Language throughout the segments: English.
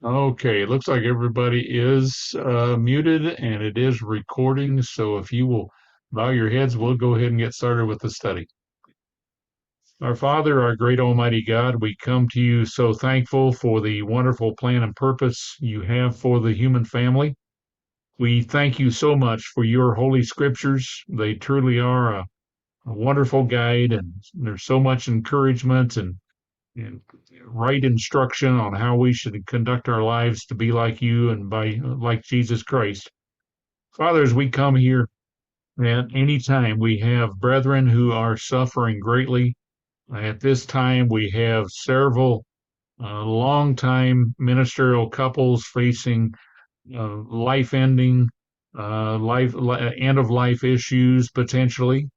Okay, it looks like everybody is muted and it is recording. So if you will bow your heads, we'll go ahead and get started with the study. Our Father, our great Almighty God, we come to you so thankful for the wonderful plan and purpose you have for the human family. We thank you so much for your holy scriptures. They truly are a wonderful guide, and there's so much encouragement and right instruction on how we should conduct our lives to be like you and by like Jesus Christ. Father, as we come here at any time, we have brethren who are suffering greatly. At this time, we have several long-time ministerial couples facing life-ending, end-of-life issues potentially.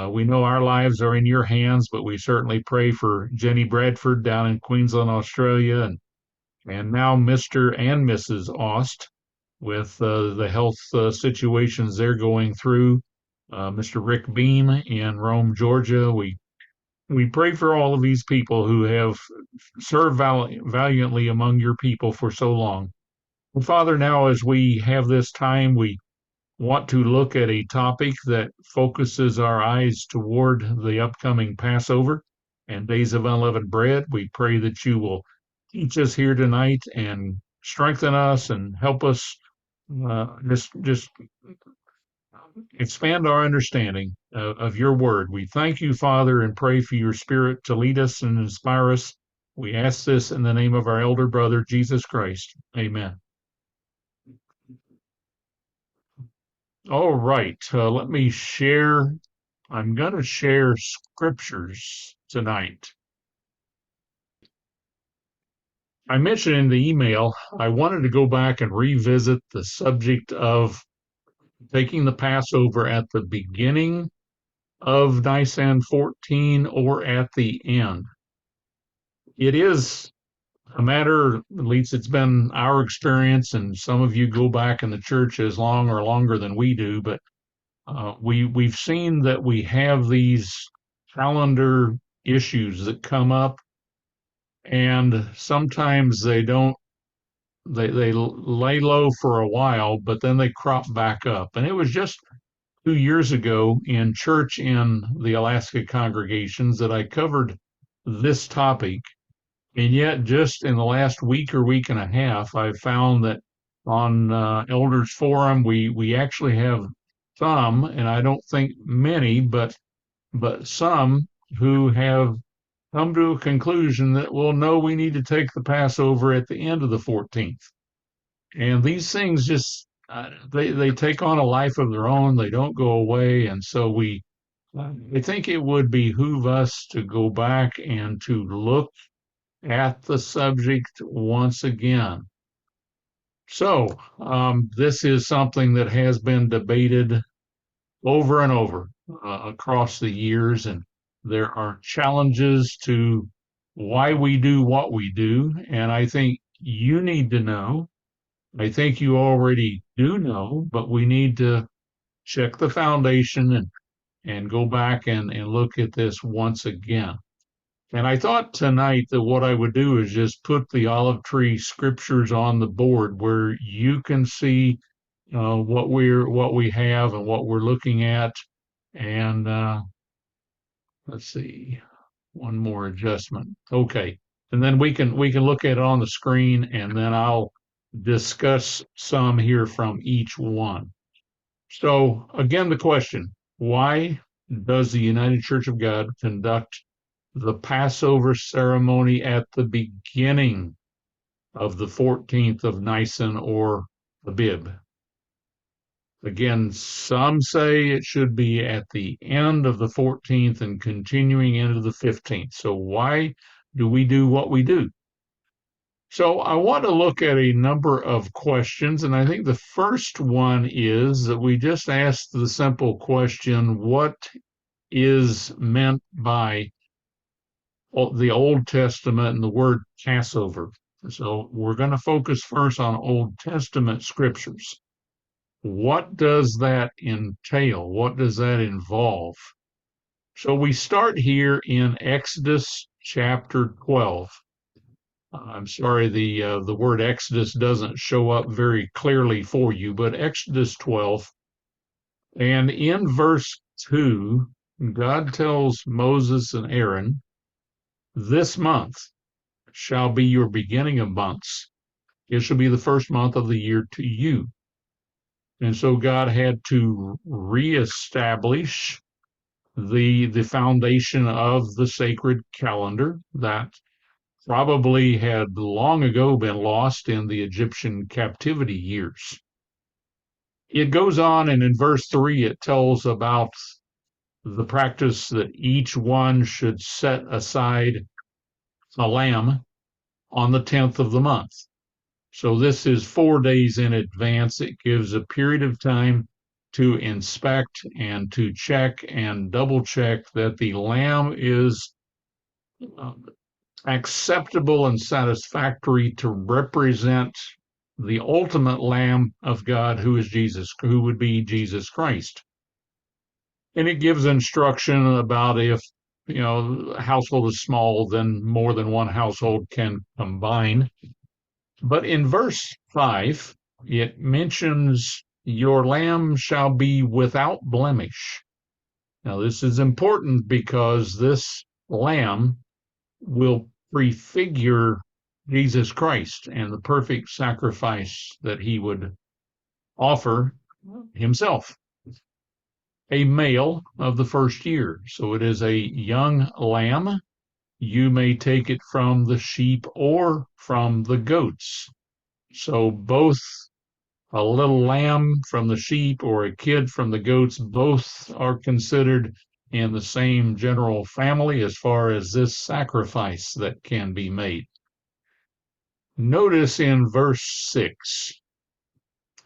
We know our lives are in your hands, but we certainly pray for Jenny Bradford down in Queensland, Australia, and now Mr. and Mrs. Aust with the health situations they're going through. Mr. Rick Beam in Rome, Georgia. We pray for all of these people who have served valiantly among your people for so long. And Father, now as we have this time, we want to look at a topic that focuses our eyes toward the upcoming Passover and Days of Unleavened Bread. We pray that you will teach us here tonight and strengthen us and help us just expand our understanding of your word. We thank you, Father, and pray for your spirit to lead us and inspire us. We ask this in the name of our elder brother, Jesus Christ. Amen. All right, let me share. I'm going to share scriptures tonight. I mentioned in the email, I wanted to go back and revisit the subject of taking the Passover at the beginning of Nisan 14 or at the end. It is a matter, at least it's been our experience, and some of you go back in the church as long or longer than we do, but we've seen that we have these calendar issues that come up, and sometimes they don't they lay low for a while, but then they crop back up. And it was just 2 years ago in church in the Alaska congregations that I covered this topic. And yet, just in the last week or week and a half, I've found that on Elders Forum, we actually have some, and I don't think many, but some who have come to a conclusion that, well, no, we need to take the Passover at the end of the 14th. And these things just they take on a life of their own. They don't go away, and so I think it would behoove us to go back and to look at the subject once again. So this is something that has been debated over and over across the years, and there are challenges to why we do what we do. And I think you need to know. I think you already do know, but we need to check the foundation and go back and look at this once again. And I thought tonight that what I would do is just put the olive tree scriptures on the board where you can see what we have and what we're looking at. And let's see, one more adjustment. Okay, and then we can look at it on the screen, and then I'll discuss some here from each one. So again, the question: why does the United Church of God conduct the Passover ceremony at the beginning of the 14th of Nisan or Abib? Again, some say it should be at the end of the 14th and continuing into the 15th. So why do we do what we do? So I want to look at a number of questions, and I think the first one is that we just ask the simple question, what is meant by the Old Testament and the word Passover? So we're going to focus first on Old Testament scriptures. What does that entail? What does that involve? So we start here in Exodus chapter 12. I'm sorry, the word Exodus doesn't show up very clearly for you, but Exodus 12. And in verse 2, God tells Moses and Aaron, this month shall be your beginning of months. It shall be the first month of the year to you. And so God had to reestablish the foundation of the sacred calendar that probably had long ago been lost in the Egyptian captivity years. It goes on, and in verse 3, it tells about the practice that each one should set aside a lamb on the 10th of the month. So this is 4 days in advance. It gives a period of time to inspect and to check and double check that the lamb is uh, acceptable and satisfactory to represent the ultimate Lamb of God, who is Jesus, who would be Jesus Christ. And it gives instruction about if a household is small, then more than one household can combine. But in verse 5, it mentions your lamb shall be without blemish. Now, this is important because this lamb will prefigure Jesus Christ and the perfect sacrifice that he would offer himself. A male of the first year. So it is a young lamb. You may take it from the sheep or from the goats. So both a little lamb from the sheep or a kid from the goats, both are considered in the same general family as far as this sacrifice that can be made. Notice in verse 6,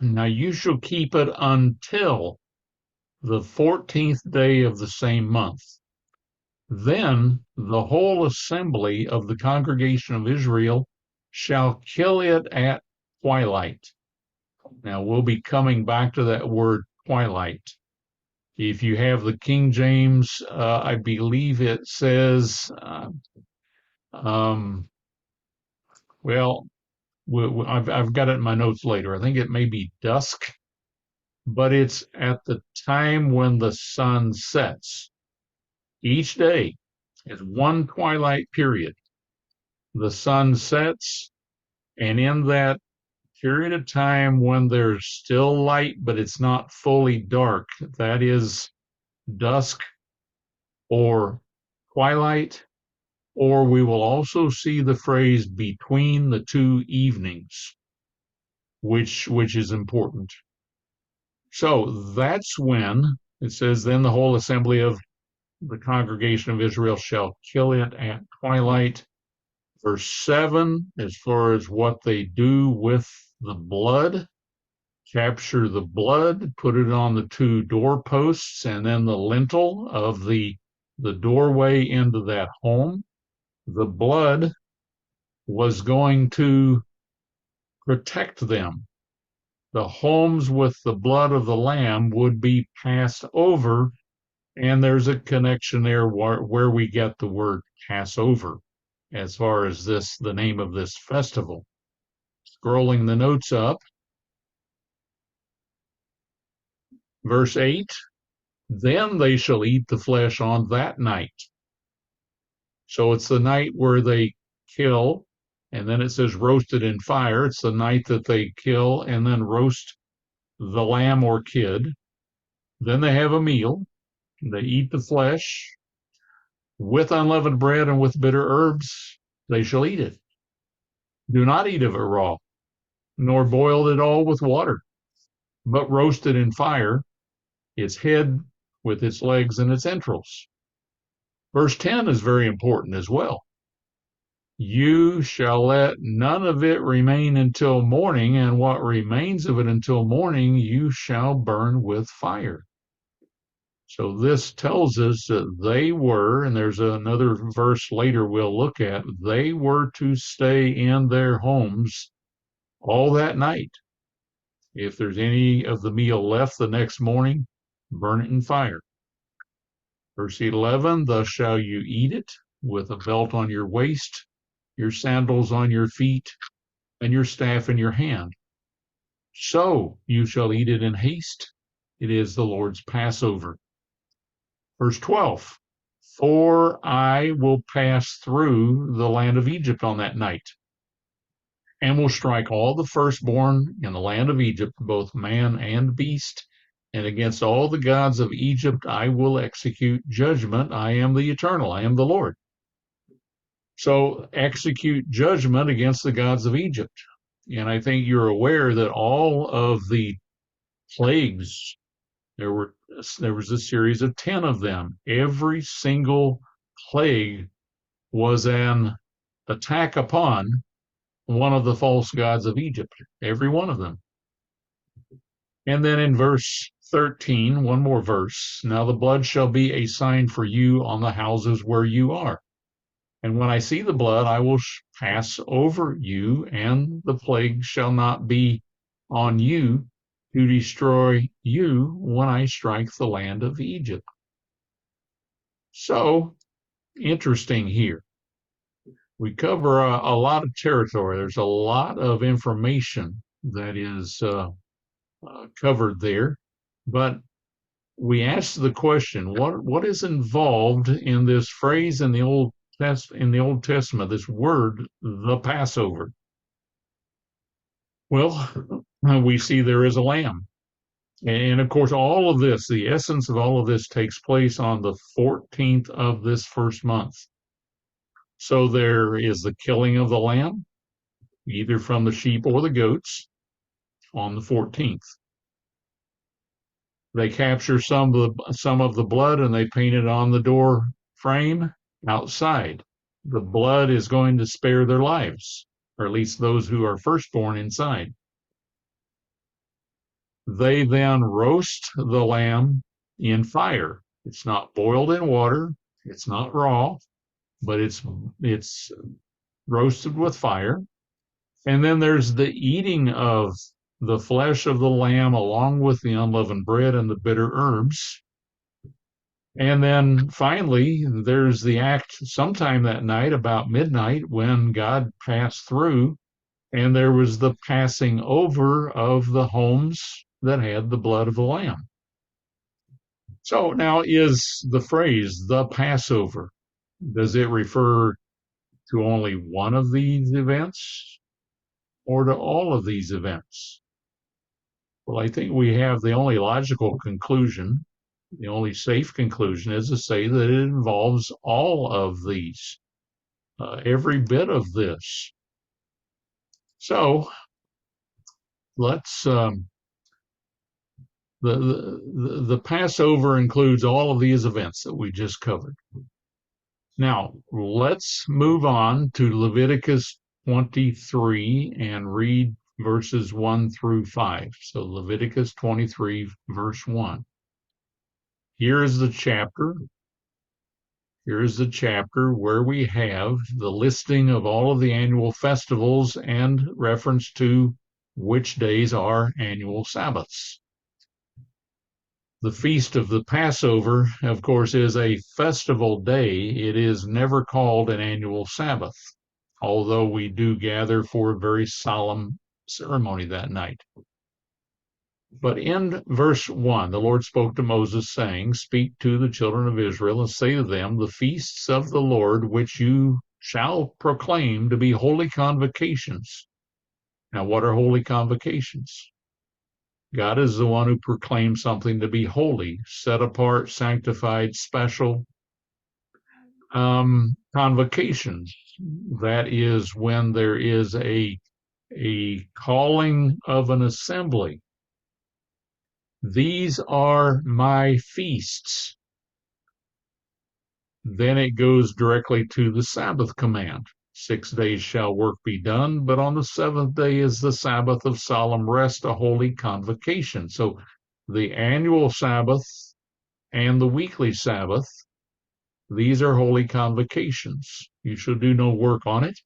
now you shall keep it until the 14th day of the same month. Then the whole assembly of the congregation of Israel shall kill it at twilight. Now we'll be coming back to that word twilight. If you have the King James, I believe it says, well, I've got it in my notes later. I think it may be dusk, but it's at the time when the sun sets. Each day is one twilight period. The sun sets, and in that period of time when there's still light, but it's not fully dark, that is dusk or twilight, or we will also see the phrase between the two evenings, which is important. So that's when it says, then the whole assembly of the congregation of Israel shall kill it at twilight. Verse 7, as far as what they do with the blood, capture the blood, put it on the two doorposts and then the lintel of the doorway into that home. The blood was going to protect them. The homes with the blood of the lamb would be passed over, and there's a connection there where we get the word Passover as far as the name of this festival. Scrolling the notes up, verse 8, then they shall eat the flesh on that night. So it's the night where they kill, and then it says roasted in fire. It's the night that they kill and then roast the lamb or kid. Then they have a meal. They eat the flesh with unleavened bread and with bitter herbs. They shall eat it. Do not eat of it raw, nor boiled at all with water, but roasted in fire, its head with its legs and its entrails. Verse 10 is very important as well. You shall let none of it remain until morning, and what remains of it until morning you shall burn with fire. So this tells us that they were, and there's another verse later we'll look at, they were to stay in their homes all that night. If there's any of the meal left the next morning, burn it in fire. Verse 11, thus shall you eat it with a belt on your waist. your sandals on your feet, and your staff in your hand. So you shall eat it in haste. It is the Lord's Passover. Verse 12, for I will pass through the land of Egypt on that night, and will strike all the firstborn in the land of Egypt, both man and beast, and against all the gods of Egypt I will execute judgment. I am the Eternal, I am the Lord. So execute judgment against the gods of Egypt. And I think you're aware that all of the plagues, there was a series of 10 of them. Every single plague was an attack upon one of the false gods of Egypt, every one of them. And then in verse 13, one more verse, now the blood shall be a sign for you on the houses where you are. And when I see the blood, I will pass over you, and the plague shall not be on you to destroy you when I strike the land of Egypt. So, interesting here. We cover a lot of territory. There's a lot of information that is covered there. But we ask the question, what is involved in this phrase in the Old Testament, this word, the Passover? Well, we see there is a lamb. And of course, all of this, the essence of all of this takes place on the 14th of this first month. So there is the killing of the lamb, either from the sheep or the goats, on the 14th. They capture some of the blood and they paint it on the door frame outside. The blood is going to spare their lives, or at least those who are firstborn inside. They then roast the lamb in fire. It's not boiled in water. It's not raw, but it's roasted with fire. And then there's the eating of the flesh of the lamb along with the unleavened bread and the bitter herbs. And then finally, there's the act sometime that night, about midnight, when God passed through, and there was the passing over of the homes that had the blood of the lamb. So now, is the phrase the Passover, does it refer to only one of these events or to all of these events? Well, I think we have the only logical conclusion, the only safe conclusion is to say that it involves all of these, every bit of this. So let's, the Passover includes all of these events that we just covered. Now, let's move on to Leviticus 23 and read verses 1 through 5. So Leviticus 23, verse 1. Here is the chapter. Here is the chapter where we have the listing of all of the annual festivals and reference to which days are annual Sabbaths. The feast of the Passover, of course, is a festival day. It is never called an annual Sabbath, although we do gather for a very solemn ceremony that night. But in verse 1, the Lord spoke to Moses, saying, speak to the children of Israel and say to them, the feasts of the Lord, which you shall proclaim to be holy convocations. Now, what are holy convocations? God is the one who proclaims something to be holy, set apart, sanctified, special. Convocations, that is when there is a calling of an assembly. These are my feasts. Then it goes directly to the Sabbath command. 6 days shall work be done, but on the seventh day is the Sabbath of solemn rest, a holy convocation. So the annual Sabbath and the weekly Sabbath, these are holy convocations. You shall do no work on it.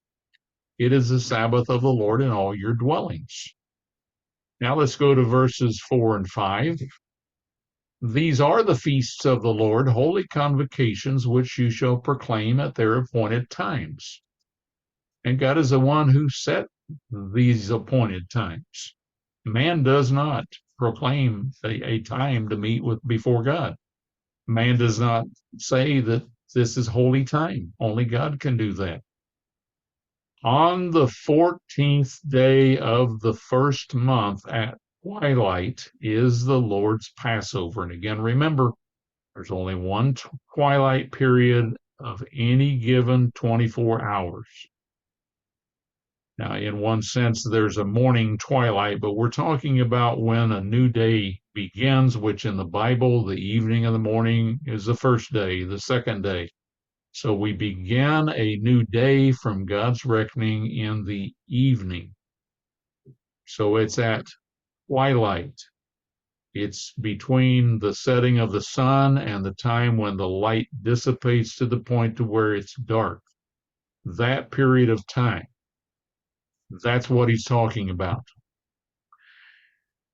It is the Sabbath of the Lord in all your dwellings. Now let's go to verses 4 and 5. These are the feasts of the Lord, holy convocations, which you shall proclaim at their appointed times. And God is the one who set these appointed times. Man does not proclaim a time to meet with before God. Man does not say that this is holy time. Only God can do that. On the 14th day of the first month at twilight is the Lord's Passover. And again, remember, there's only one twilight period of any given 24 hours. Now, in one sense, there's a morning twilight, but we're talking about when a new day begins, which in the Bible, the evening of the morning is the first day, the second day. So we begin a new day from God's reckoning in the evening. So it's at twilight. It's between the setting of the sun and the time when the light dissipates to the point to where it's dark. That period of time. That's what he's talking about.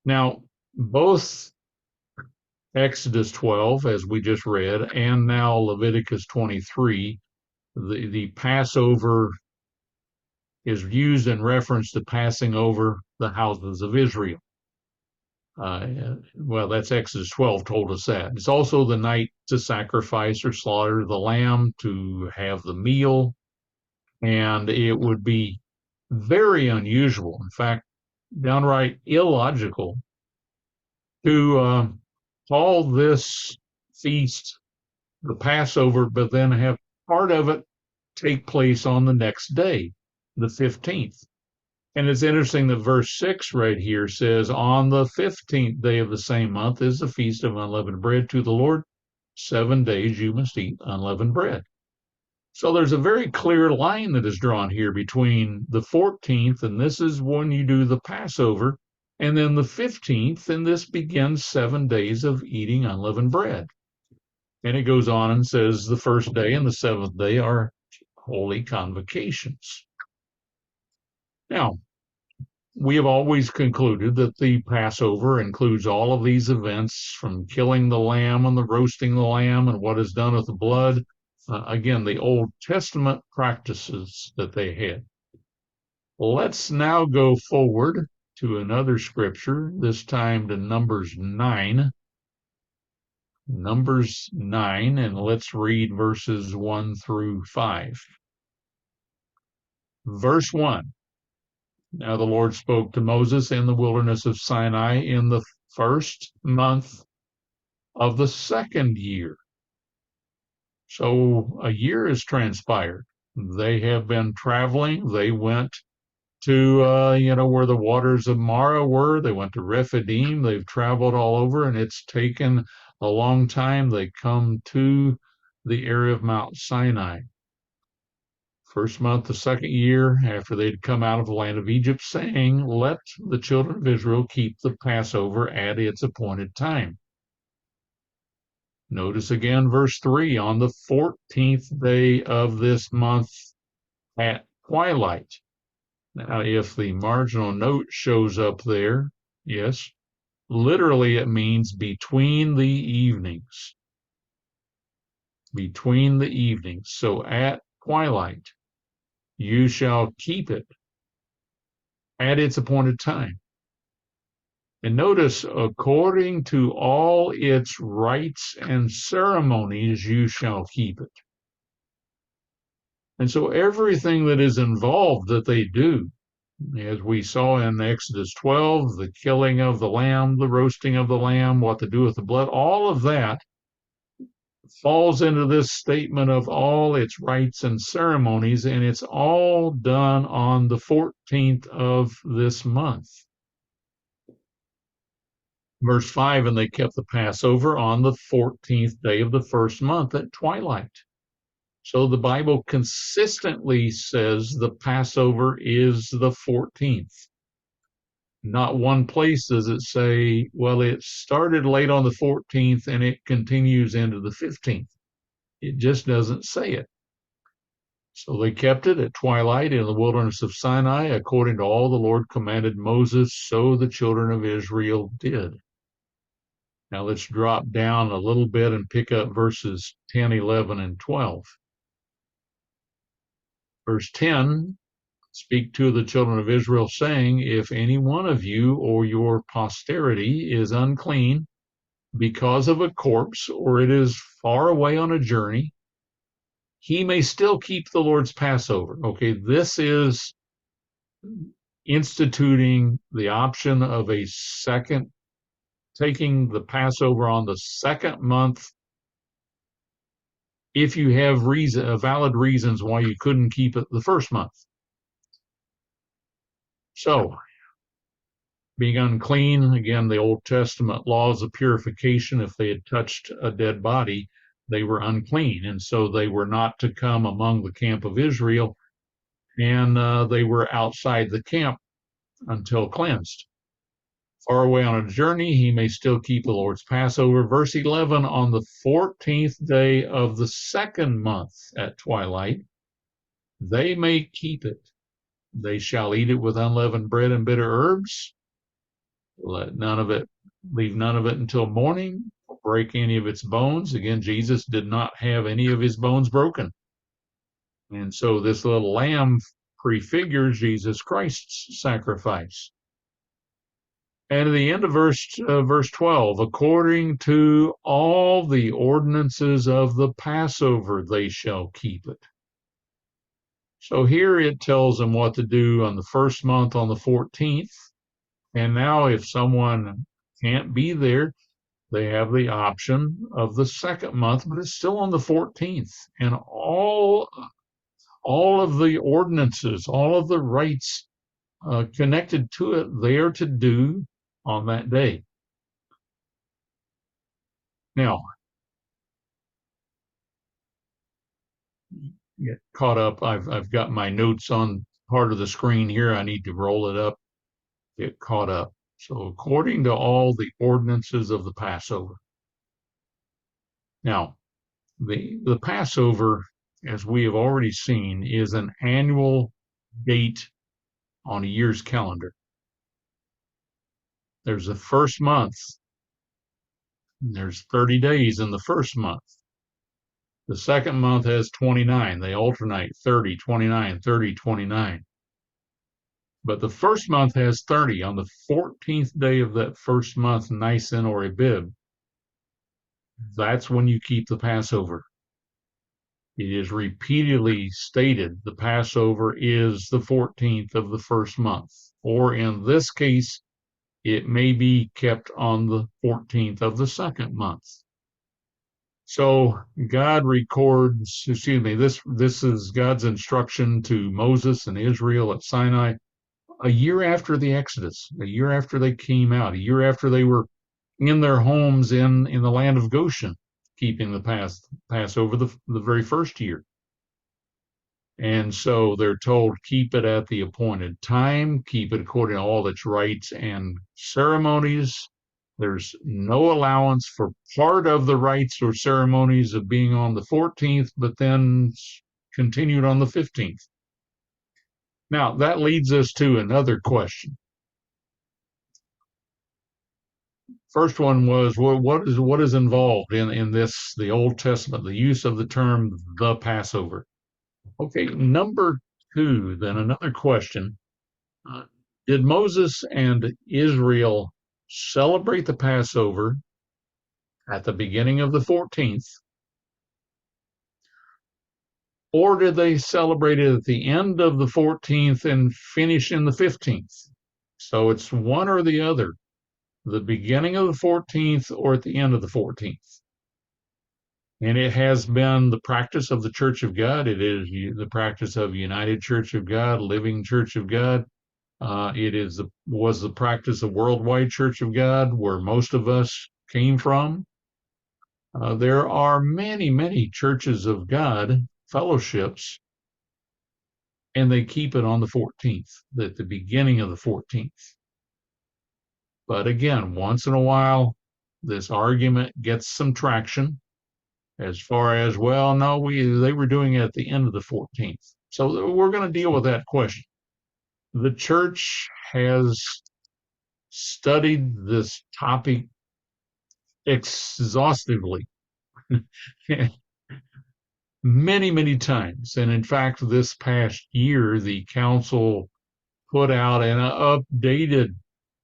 Now, both Exodus 12, as we just read, and now Leviticus 23, the Passover is used in reference to passing over the houses of Israel. Well, that's Exodus 12 told us that. It's also the night to sacrifice or slaughter the lamb, to have the meal, and it would be very unusual, in fact, downright illogical, to call this feast the Passover, but then have part of it take place on the next day, the 15th. And it's interesting that verse 6 right here says, on the 15th day of the same month is the feast of unleavened bread to the Lord. 7 days you must eat unleavened bread. So there's a very clear line that is drawn here between the 14th, and this is when you do the Passover, and then the 15th, and this begins 7 days of eating unleavened bread. And it goes on and says the first day and the seventh day are holy convocations. Now, we have always concluded that the Passover includes all of these events, from killing the lamb and the roasting the lamb and what is done with the blood. Again, the Old Testament practices that they had. Let's now go forward to another scripture, this time to Numbers 9. Numbers 9, and let's read verses 1 through 5. Verse 1. Now the Lord spoke to Moses in the wilderness of Sinai in the first month of the second year. So a year has transpired. They have been traveling. They went to, where the waters of Mara were. They went to Rephidim. They've traveled all over, and it's taken a long time. They come to the area of Mount Sinai. First month, the second year, after they'd come out of the land of Egypt, saying, let the children of Israel keep the Passover at its appointed time. Notice again verse 3, on the 14th day of this month at twilight. Now, if the marginal note shows up there, yes, literally it means between the evenings. Between the evenings. So at twilight, you shall keep it at its appointed time. And notice, according to all its rites and ceremonies, you shall keep it. And so everything that is involved that they do, as we saw in Exodus 12, the killing of the lamb, the roasting of the lamb, what to do with the blood, all of that falls into this statement of all its rites and ceremonies, and it's all done on the 14th of this month. Verse 5, and they kept the Passover on the 14th day of the first month at twilight. So the Bible consistently says the Passover is the 14th. Not one place does it say, well, it started late on the 14th and it continues into the 15th. It just doesn't say it. So they kept it at twilight in the wilderness of Sinai, according to all the Lord commanded Moses, so the children of Israel did. Now let's drop down a little bit and pick up verses 10, 11, and 12. Verse 10, Speak to the children of Israel, saying, if any one of you or your posterity is unclean because of a corpse, or it is far away on a journey, he may still keep the Lord's Passover. Okay, this is instituting the option of a second, taking the Passover on the second month if you have valid reasons why you couldn't keep it the first month. So, being unclean, again, the Old Testament laws of purification, if they had touched a dead body, they were unclean. And so they were not to come among the camp of Israel, and they were outside the camp until cleansed. Far away on a journey, he may still keep the Lord's Passover. Verse 11, on the 14th day of the second month at twilight, they may keep it. They shall eat it with unleavened bread and bitter herbs. Leave none of it until morning. Break any of its bones. Again, Jesus did not have any of his bones broken. And so this little lamb prefigures Jesus Christ's sacrifice. And at the end of verse 12, according to all the ordinances of the Passover, they shall keep it. So here it tells them what to do on the first month on the 14th. And now if someone can't be there, they have the option of the second month, but it's still on the 14th. And all of the ordinances, all of the rites connected to it, they are to do on that day. Now, get caught up. I've got my notes on part of the screen here. I need to roll it up, get caught up. So according to all the ordinances of the Passover. Now, the Passover, as we have already seen, is an annual date on a year's calendar. There's the first month. There's 30 days in the first month. The second month has 29. They alternate 30, 29, 30, 29. But the first month has 30. On the 14th day of that first month, Nisan or Abib, that's when you keep the Passover. It is repeatedly stated the Passover is the 14th of the first month. Or in this case, it may be kept on the 14th of the second month. So God records, this is God's instruction to Moses and Israel at Sinai a year after the Exodus, a year after they came out, a year after they were in their homes in the land of Goshen, keeping the Passover the very first year. And so they're told, keep it at the appointed time, keep it according to all its rites and ceremonies. There's no allowance for part of the rites or ceremonies of being on the 14th, but then continued on the 15th. Now, that leads us to another question. First one was, well, what is involved in this, the Old Testament, the use of the term the Passover? Okay, number two, then another question. Did Moses and Israel celebrate the Passover at the beginning of the 14th? Or did they celebrate it at the end of the 14th and finish in the 15th? So it's one or the other, the beginning of the 14th or at the end of the 14th. And it has been the practice of the Church of God. It is the practice of United Church of God, Living Church of God. Was the practice of Worldwide Church of God, where most of us came from. There are many, many churches of God, fellowships, and they keep it on the 14th, at the beginning of the 14th. But again, once in a while, this argument gets some traction as far as, well, no, they were doing it at the end of the 14th. So we're going to deal with that question. The church has studied this topic exhaustively. many, many times. And in fact, this past year, the council put out an updated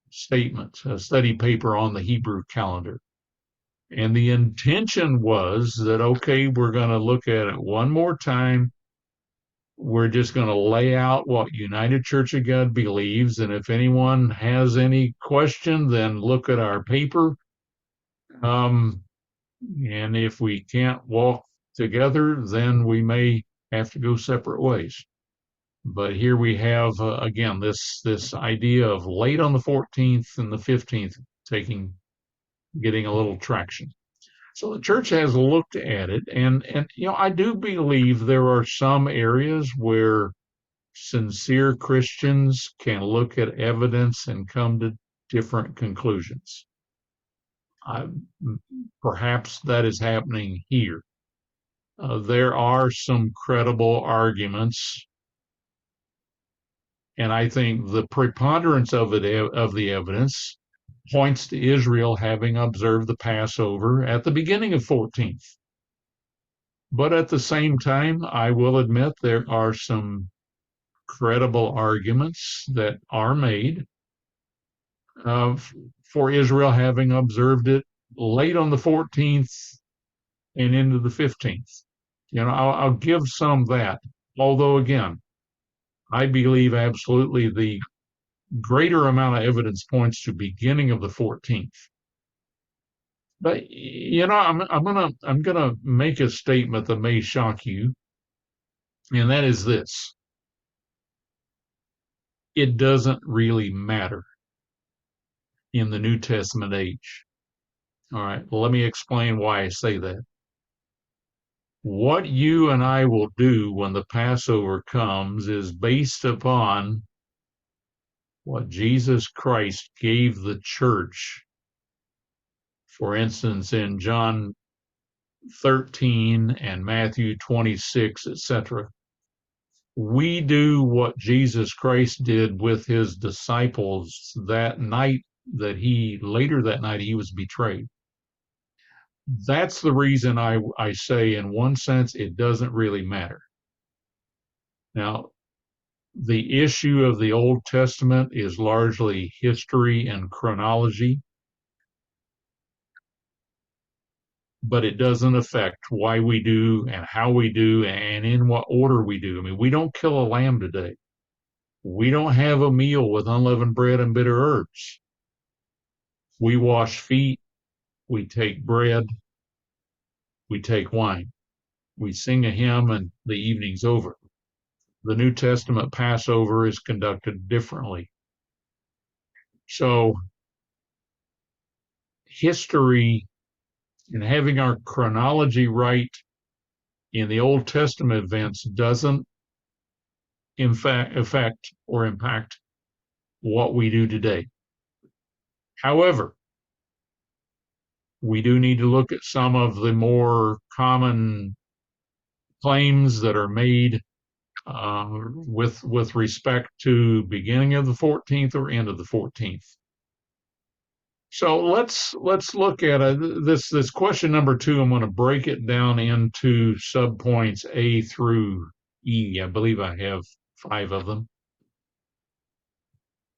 statement, a study paper on the Hebrew calendar. And the intention was that, okay, we're going to look at it one more time. We're just going to lay out what United Church of God believes. And if anyone has any question, then look at our paper. And if we can't walk together, then we may have to go separate ways. But here we have, again, this idea of late on the 14th and the 15th getting a little traction. So the church has looked at it, and I do believe there are some areas where sincere Christians can look at evidence and come to different conclusions. Perhaps that is happening here. There are some credible arguments, and I think the preponderance of the evidence points to Israel having observed the Passover at the beginning of 14th. But at the same time, I will admit there are some credible arguments that are made for Israel having observed it late on the 14th and into the 15th. I'll give some that, although again, I believe absolutely the greater amount of evidence points to beginning of the 14th. But I'm gonna make a statement that may shock you, and that is this: it doesn't really matter in the New Testament age. All right, well, let me explain why I say that. What you and I will do when the Passover comes is based upon what Jesus Christ gave the church. For instance, in John 13 and Matthew 26, etc. We do what Jesus Christ did with his disciples that night later that night he was betrayed. That's the reason I say, in one sense, it doesn't really matter. Now, the issue of the Old Testament is largely history and chronology, but it doesn't affect why we do and how we do and in what order we do. I mean, we don't kill a lamb today. We don't have a meal with unleavened bread and bitter herbs. We wash feet, we take bread, we take wine. We sing a hymn and the evening's over. The New Testament Passover is conducted differently. So history and having our chronology right in the Old Testament events doesn't in fact affect or impact what we do today. However, we do need to look at some of the more common claims that are made with respect to beginning of the 14th or end of the 14th. So let's look at this question number 2. I'm going to break it down into subpoints A through E. I believe I have 5 of them.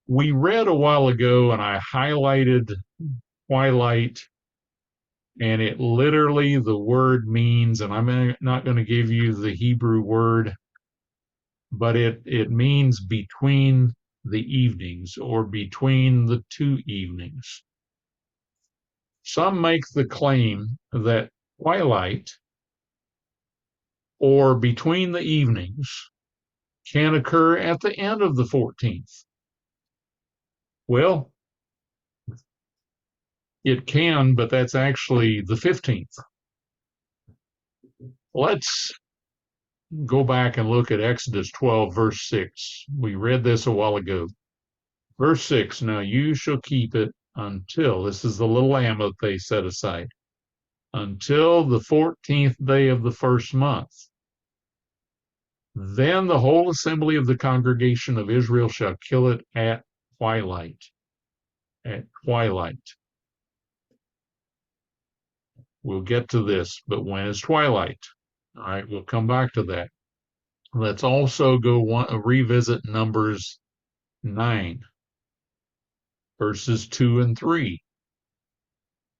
We read a while ago, and I highlighted twilight, and it literally, the word means, and I'm not going to give you the Hebrew word, but it means between the evenings or between the 2 evenings. Some make the claim that twilight or between the evenings can occur at the end of the 14th. Well, it can, but that's actually the 15th. Let's go back and look at Exodus 12, verse 6. We read this a while ago. Verse 6, now you shall keep it until, this is the little lamb that they set aside, until the 14th day of the first month. Then the whole assembly of the congregation of Israel shall kill it at twilight. At twilight. We'll get to this, but when is twilight? All right, we'll come back to that. Let's also revisit Numbers 9, verses 2 and 3.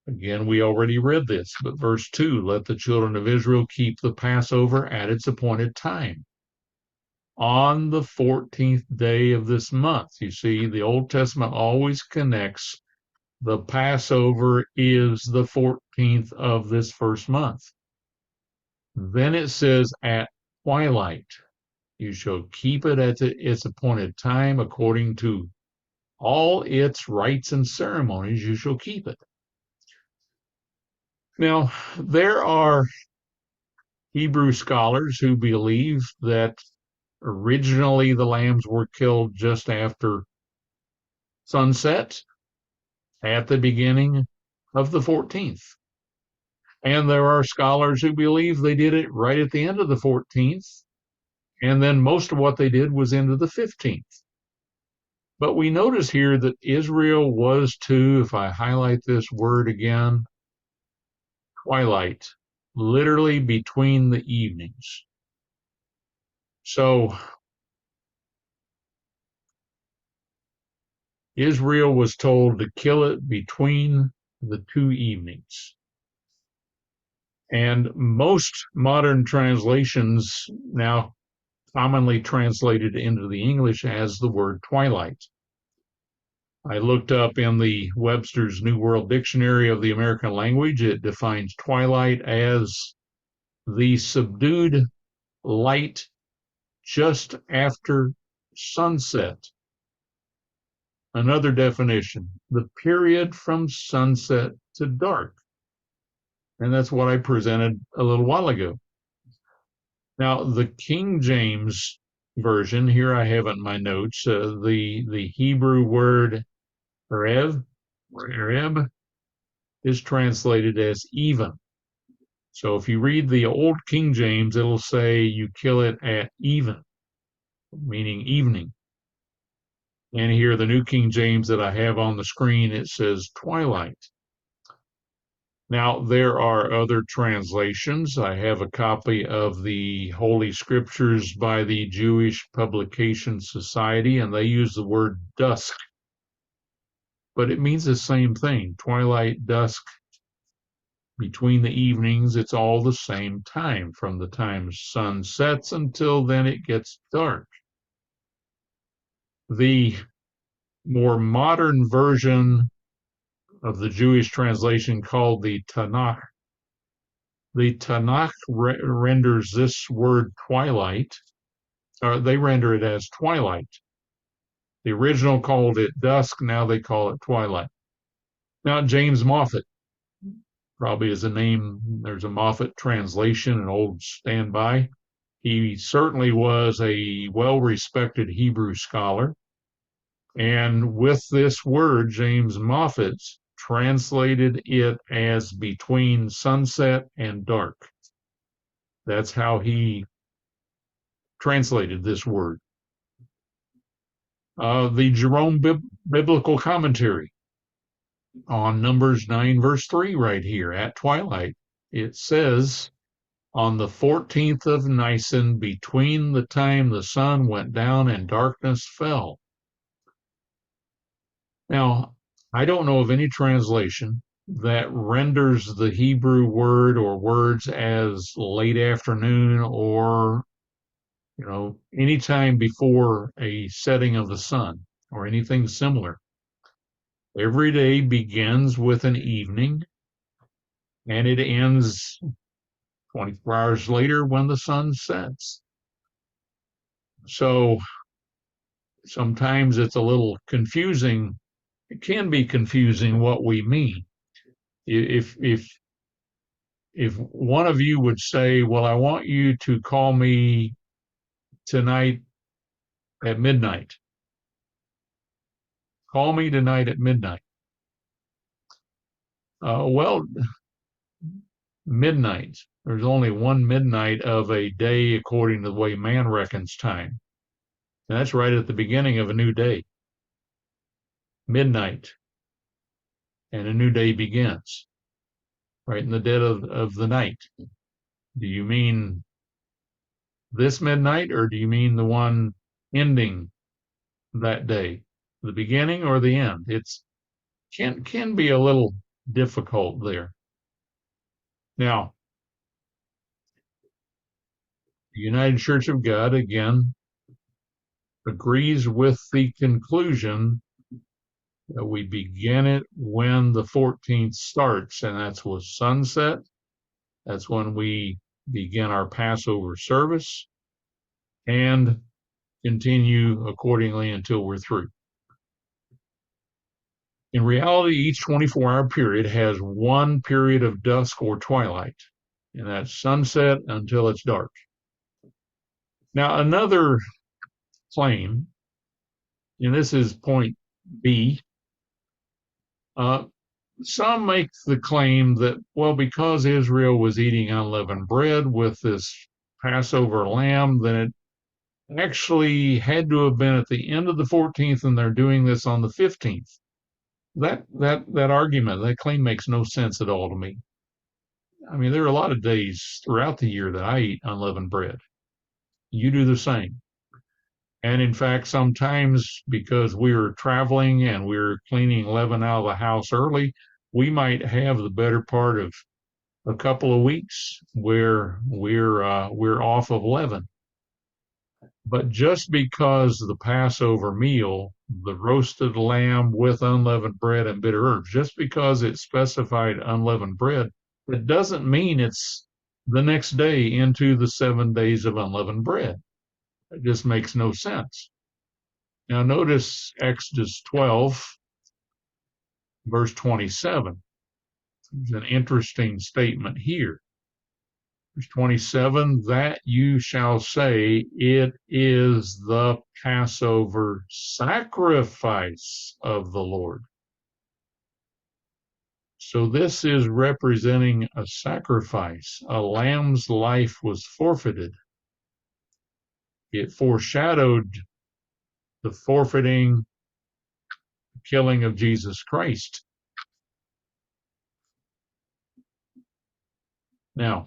Again, we already read this, but verse 2, let the children of Israel keep the Passover at its appointed time on the 14th day of this month. You see, the Old Testament always connects the Passover is the 14th of this first month. Then it says at twilight. You shall keep it at its appointed time according to all its rites and ceremonies. You shall keep it. Now, there are Hebrew scholars who believe that originally the lambs were killed just after sunset at the beginning of the 14th. And there are scholars who believe they did it right at the end of the 14th. And then most of what they did was into the 15th. But we notice here that Israel was to, if I highlight this word again, twilight, literally between the evenings. So Israel was told to kill it between the two evenings. And most modern translations now commonly translated into the English as the word twilight. I looked up in the Webster's New World Dictionary of the American Language. It defines twilight as the subdued light just after sunset. Another definition, the period from sunset to dark. And that's what I presented a little while ago. Now, the King James Version, here I have it in my notes, the Hebrew word Ereb is translated as even. So if you read the Old King James, it'll say you kill it at even, meaning evening. And here, the New King James that I have on the screen, it says twilight. Now, there are other translations. I have a copy of the Holy Scriptures by the Jewish Publication Society, and they use the word dusk. But it means the same thing, twilight, dusk, between the evenings. It's all the same time, from the time sun sets until then it gets dark. The more modern version of the Jewish translation, called the Tanakh, renders this word twilight, or they render it as twilight. The original called it dusk, now they call it twilight. Now, James Moffat probably is a name, there's a Moffat translation, an old standby. He certainly was a well-respected Hebrew scholar. And with this word, James Moffat translated it as between sunset and dark. That's how he translated this word. The Jerome Biblical Commentary on Numbers 9, verse 3, right here, at twilight, it says, on the 14th of Nisan, between the time the sun went down and darkness fell. Now, I don't know of any translation that renders the Hebrew word or words as late afternoon or, any time before a setting of the sun or anything similar. Every day begins with an evening and it ends 24 hours later when the sun sets. So sometimes it's a little confusing. It can be confusing what we mean. If one of you would say, well, I want you to call me tonight at midnight. Call me tonight at midnight. Well, midnight. There's only one midnight of a day according to the way man reckons time. And that's right at the beginning of a new day. Midnight. And a new day begins. Right in the dead of the night. Do you mean this midnight, or do you mean the one ending that day, the beginning or the end? It's can be a little difficult there. Now, the United Church of God again agrees with the conclusion that we begin it when the 14th starts, and that's with sunset. That's when we begin our Passover service and continue accordingly until we're through. In reality, each 24-hour period has one period of dusk or twilight, and that's sunset until it's dark. Now, another claim, and this is point B, some make the claim that, well, because Israel was eating unleavened bread with this Passover lamb, then it actually had to have been at the end of the 14th, and they're doing this on the 15th. That argument, that claim makes no sense at all to me. I mean, there are a lot of days throughout the year that I eat unleavened bread. You do the same. And in fact, sometimes because we're traveling and we're cleaning leaven out of the house early, we might have the better part of a couple of weeks where we're off of leaven. But just because the Passover meal, the roasted lamb with unleavened bread and bitter herbs, just because it specified unleavened bread, it doesn't mean it's the next day into the 7 days of unleavened bread. It just makes no sense. Now notice Exodus 12, verse 27. There's an interesting statement here. Verse 27, that you shall say, it is the Passover sacrifice of the Lord. So this is representing a sacrifice. A lamb's life was forfeited. It foreshadowed the forfeiting, killing of Jesus Christ. Now,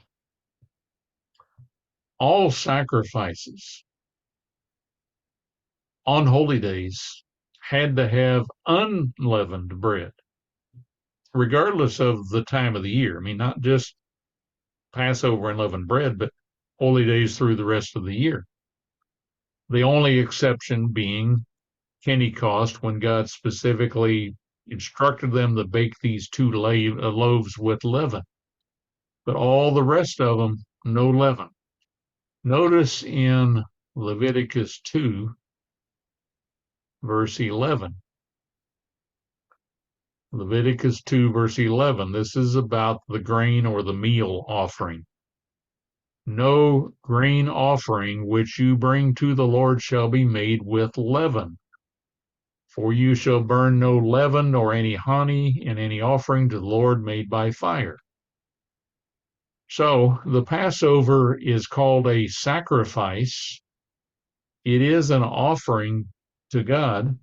all sacrifices on holy days had to have unleavened bread, regardless of the time of the year. I mean, not just Passover and unleavened bread, but holy days through the rest of the year. The only exception being Pentecost, when God specifically instructed them to bake these two loaves with leaven. But all the rest of them, no leaven. Notice in Leviticus 2, verse 11. Leviticus 2, verse 11. This is about the grain or the meal offering. No grain offering which you bring to the Lord shall be made with leaven. For you shall burn no leaven nor any honey in any offering to the Lord made by fire. So the Passover is called a sacrifice. It is an offering to God.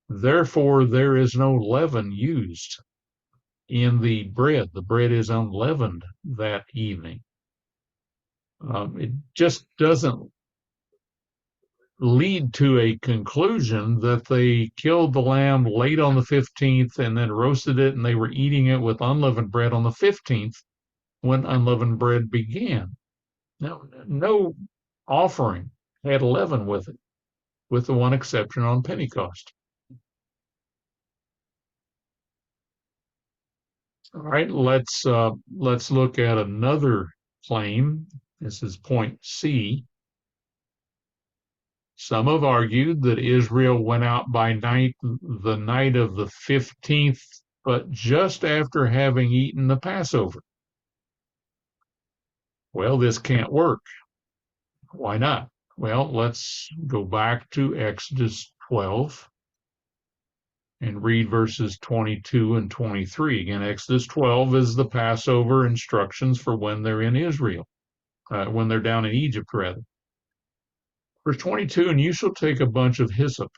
Therefore, there is no leaven used in the bread. The bread is unleavened that evening. It just doesn't lead to a conclusion that they killed the lamb late on the 15th and then roasted it, and they were eating it with unleavened bread on the 15th when unleavened bread began. No offering had leaven with it, with the one exception on Pentecost. All right, let's look at another claim. This is point C. Some have argued that Israel went out by night, the night of the 15th, but just after having eaten the Passover. Well, this can't work. Why not? Well, let's go back to Exodus 12 and read verses 22 and 23. Again, Exodus 12 is the Passover instructions for when they're in Israel, when they're down in Egypt, rather. Verse 22, and you shall take a bunch of hyssop,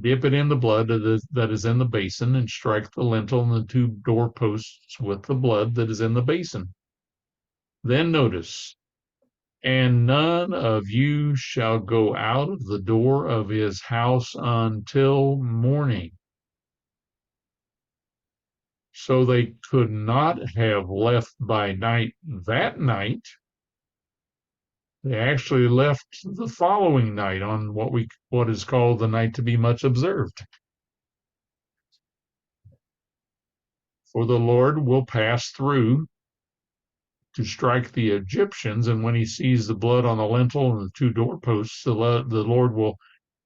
dip it in the blood that is in the basin, and strike the lintel and the two doorposts with the blood that is in the basin. Then notice, And none of you shall go out of the door of his house until morning. So they could not have left by night that night. They actually left the following night on what is called the night to be much observed. For the Lord will pass through to strike the Egyptians, and when he sees the blood on the lintel and the two doorposts, the Lord will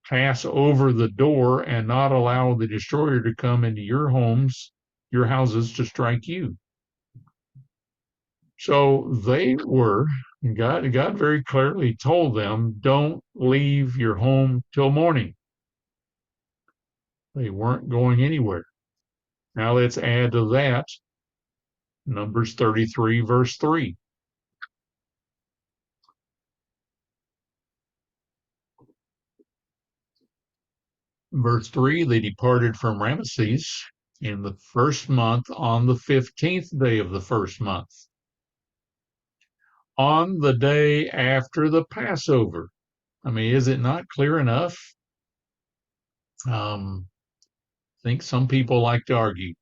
pass over the door and not allow the destroyer to come into your homes, your houses, to strike you. So God very clearly told them, don't leave your home till morning. They weren't going anywhere. Now let's add to that Numbers 33, verse 3. Verse 3, they departed from Ramesses in the first month on the 15th day of the first month, on the day after the Passover. I mean, is it not clear enough? I think some people like to argue.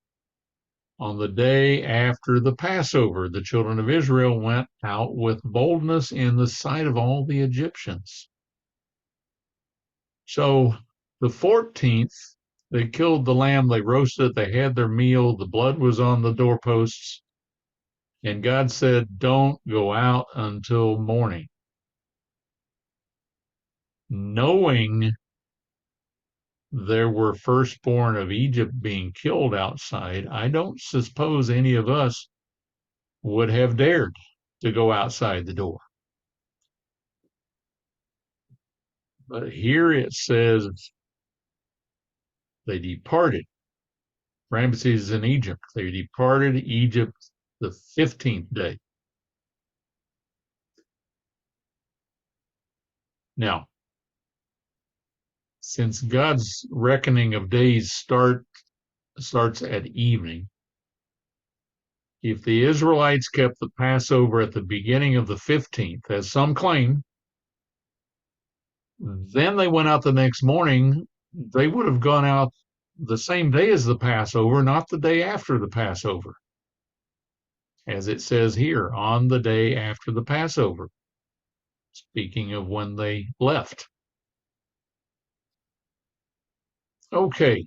On the day after the Passover, the children of Israel went out with boldness in the sight of all the Egyptians. So the 14th, they killed the lamb, they roasted it, they had their meal, the blood was on the doorposts, and God said, don't go out until morning. Knowing there were firstborn of Egypt being killed outside, I don't suppose any of us would have dared to go outside the door. But here it says they departed. Ramesses is in Egypt. They departed Egypt the 15th day. Now, since God's reckoning of days starts at evening, if the Israelites kept the Passover at the beginning of the 15th, as some claim, then they went out the next morning, they would have gone out the same day as the Passover, not the day after the Passover. As it says here, on the day after the Passover, speaking of when they left. Okay,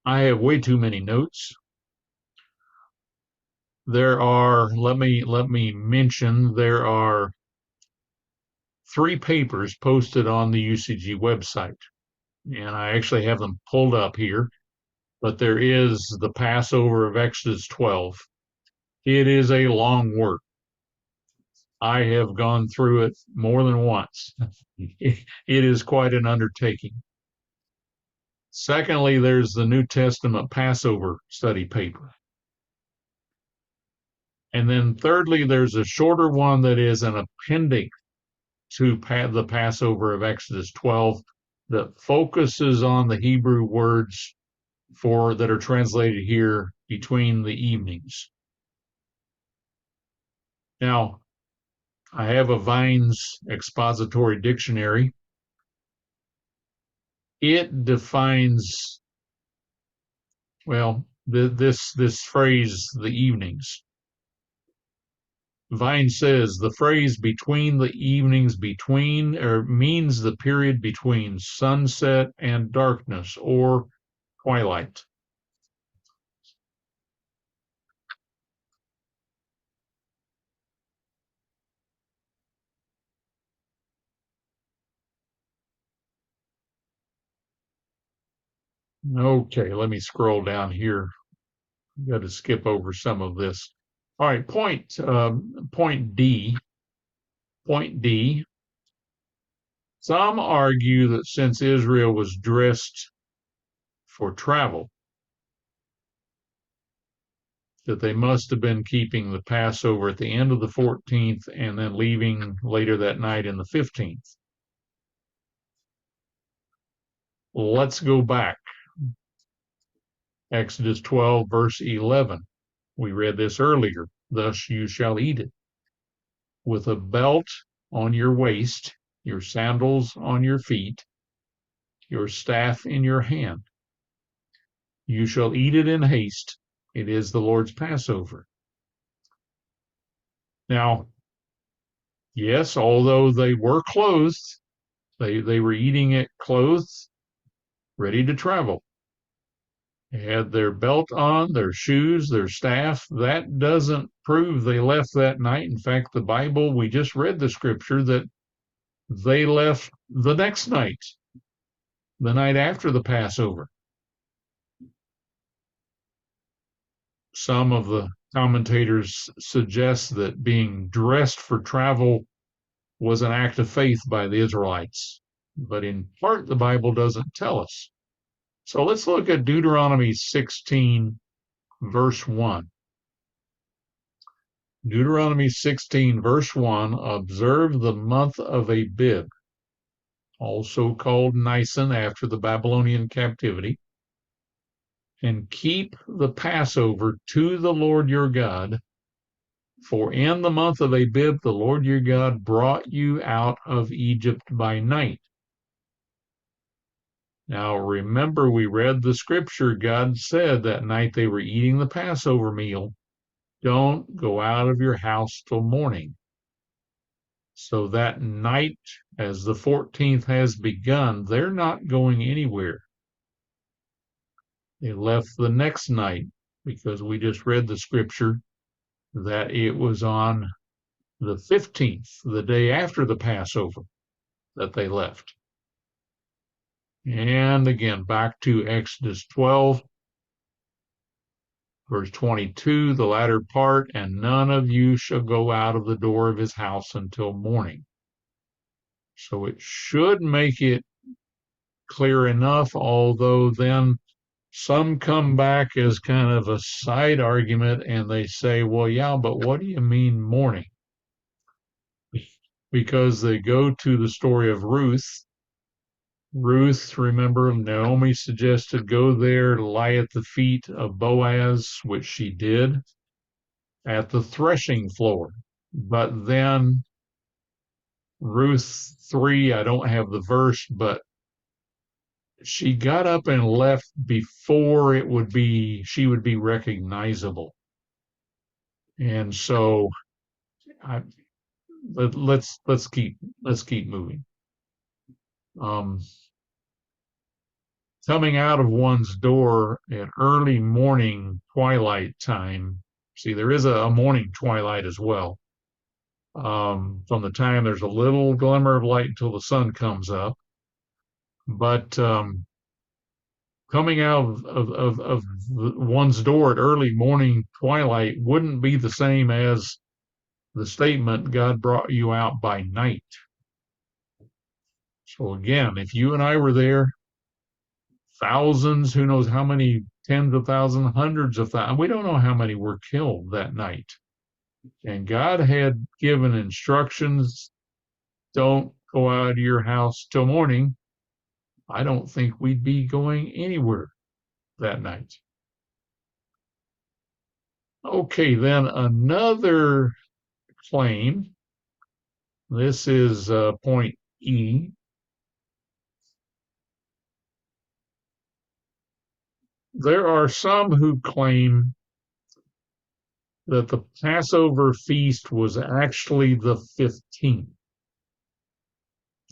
I have way too many notes. There are, let me mention, there are 3 papers posted on the UCG website, and I actually have them pulled up here. But there is the Passover of Exodus 12. It is a long work. I have gone through it more than once. It is quite an undertaking. Secondly, there's the New Testament Passover study paper. And then thirdly, there's a shorter one that is an appendix to the Passover of Exodus 12 that focuses on the Hebrew words that are translated here, between the evenings. Now, I have a Vine's expository dictionary. It defines, well, this phrase, the evenings. Vine says the phrase between the evenings means the period between sunset and darkness or twilight. Okay, let me scroll down here. I've got to skip over some of this. All right, point D. Point D. Some argue that since Israel was dressed for travel, that they must have been keeping the Passover at the end of the 14th and then leaving later that night in the 15th. Let's go back. Exodus 12, verse 11. We read this earlier. Thus you shall eat it. with a belt on your waist, your sandals on your feet, your staff in your hand. You shall eat it in haste. It is the Lord's Passover. Now, yes, although they were clothed, they were eating it clothed, ready to travel. They had their belt on, their shoes, their staff. That doesn't prove they left that night. In fact, the Bible, we just read the scripture that they left the next night, the night after the Passover. Some of the commentators suggest that being dressed for travel was an act of faith by the Israelites, but in part the Bible doesn't tell us. So let's look at Deuteronomy 16, verse 1. Deuteronomy 16, verse 1, observe the month of Abib, also called Nisan after the Babylonian captivity, and keep the Passover to the Lord your God, for in the month of Abib the Lord your God brought you out of Egypt by night. Now remember, we read the scripture. God said that night they were eating the Passover meal, don't go out of your house till morning. So that night, as the 14th has begun, they're not going anywhere. They left the next night because we just read the scripture that it was on the 15th, the day after the Passover, that they left. And again, back to Exodus 12, verse 22, the latter part, and none of you shall go out of the door of his house until morning. So it should make it clear enough, although then some come back as kind of a side argument and they say, well, yeah, but what do you mean morning? Because they go to the story of Ruth. Ruth, remember, Naomi suggested go there, lie at the feet of Boaz, which she did, at the threshing floor. But then Ruth 3, I don't have the verse, but she got up and left before she would be recognizable. And so let's keep moving. Coming out of one's door at early morning twilight time. See, there is a morning twilight as well. From the time there's a little glimmer of light until the sun comes up. But coming out of one's door at early morning twilight wouldn't be the same as the statement, God brought you out by night. So again, if you and I were there, thousands, who knows how many, tens of thousands, hundreds of thousands, we don't know how many were killed that night. And God had given instructions, don't go out of your house till morning. I don't think we'd be going anywhere that night. Okay, then another claim. This is point E. There are some who claim that the Passover feast was actually the 15th.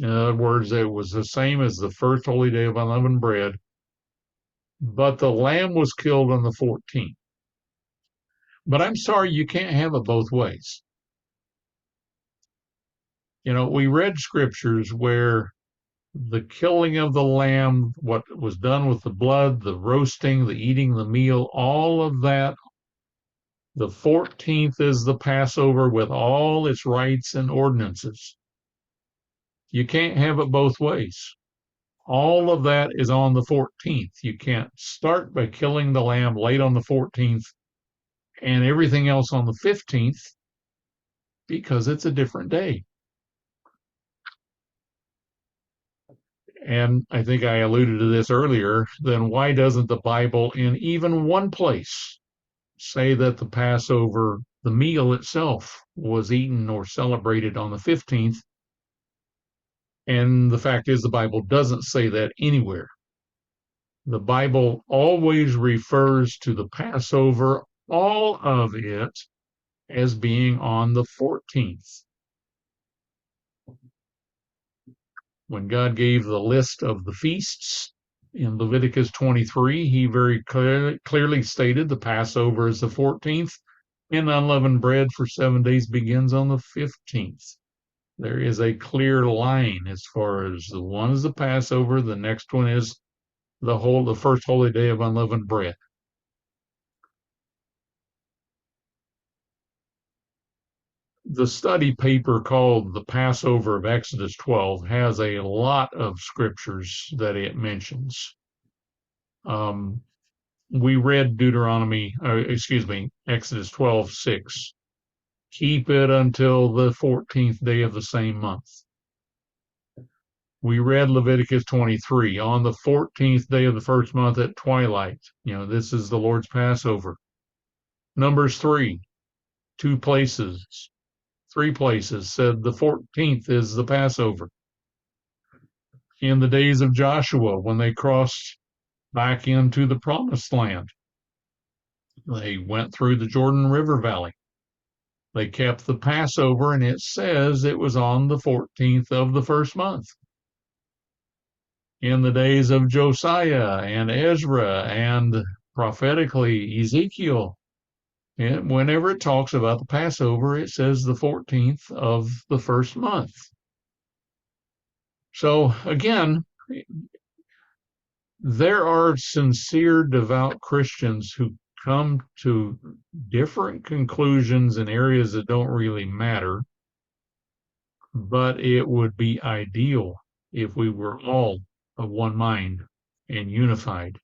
In other words, it was the same as the first holy day of unleavened bread, but the lamb was killed on the 14th. But I'm sorry, you can't have it both ways. We read scriptures where the killing of the lamb, what was done with the blood, the roasting, the eating the meal, all of that. The 14th is the Passover with all its rites and ordinances. You can't have it both ways. All of that is on the 14th. You can't start by killing the lamb late on the 14th and everything else on the 15th because it's a different day. And I think I alluded to this earlier, then why doesn't the Bible in even one place say that the Passover the meal itself was eaten or celebrated on the 15th. And the fact is, the Bible doesn't say that anywhere. The Bible always refers to the Passover, all of it, as being on the 14th. When God gave the list of the feasts in Leviticus 23, he very clearly stated the Passover is the 14th, and unleavened bread for 7 days begins on the 15th. There is a clear line as far as the one is the Passover, the next one is the first holy day of unleavened bread. The study paper called The Passover of Exodus 12 has a lot of scriptures that it mentions. We read Exodus 12:6. Keep it until the 14th day of the same month. We read Leviticus 23. On the 14th day of the first month at twilight. This is the Lord's Passover. Numbers 3, 2 places, 3 places said the 14th is the Passover. In the days of Joshua, when they crossed back into the promised land, they went through the Jordan River Valley. They kept the Passover, and it says it was on the 14th of the first month. In the days of Josiah and Ezra and prophetically Ezekiel, and whenever it talks about the Passover, it says the 14th of the first month. So again, there are sincere, devout Christians who come to different conclusions in areas that don't really matter, but it would be ideal if we were all of one mind and unified,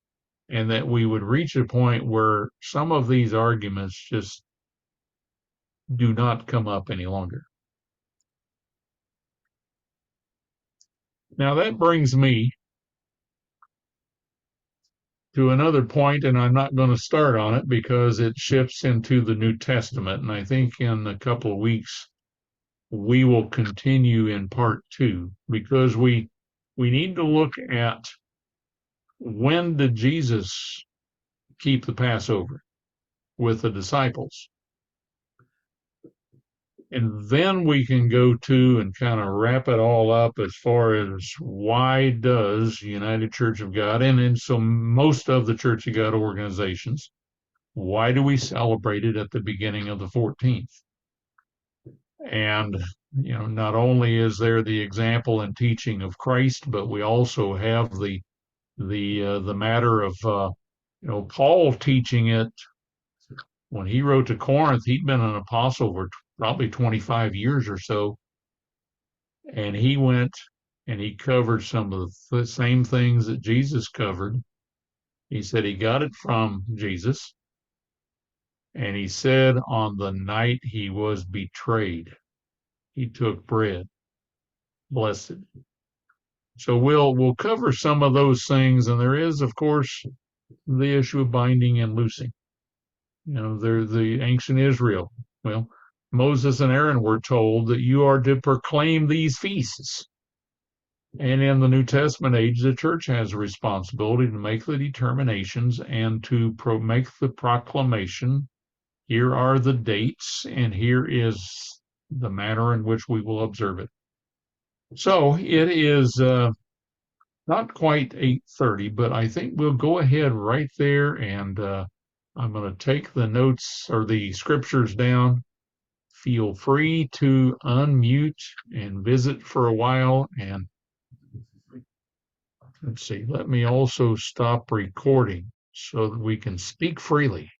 and that we would reach a point where some of these arguments just do not come up any longer. Now that brings me to another point, and I'm not going to start on it because it shifts into the New Testament, and I think in a couple of weeks we will continue in part 2, because we need to look at when did Jesus keep the Passover with the disciples. And then we can go to and kind of wrap it all up as far as why does United Church of God, and so most of the Church of God organizations, why do we celebrate it at the beginning of the 14th? And, not only is there the example and teaching of Christ, but we also have the matter of, Paul teaching it. When he wrote to Corinth, he'd been an apostle for probably 25 years or so. And he went and he covered some of the same things that Jesus covered. He said he got it from Jesus. And he said on the night he was betrayed, he took bread, blessed it. So we'll cover some of those things. And there is, of course, the issue of binding and loosing. They're the ancient Israel. Well, Moses and Aaron were told that you are to proclaim these feasts. And in the New Testament age, the church has a responsibility to make the determinations and to make the proclamation. Here are the dates, and here is the manner in which we will observe it. So it is not quite 8:30, but I think we'll go ahead right there, and I'm going to take the notes or the scriptures down. Feel free to unmute and visit for a while. And let's see, let me also stop recording so that we can speak freely.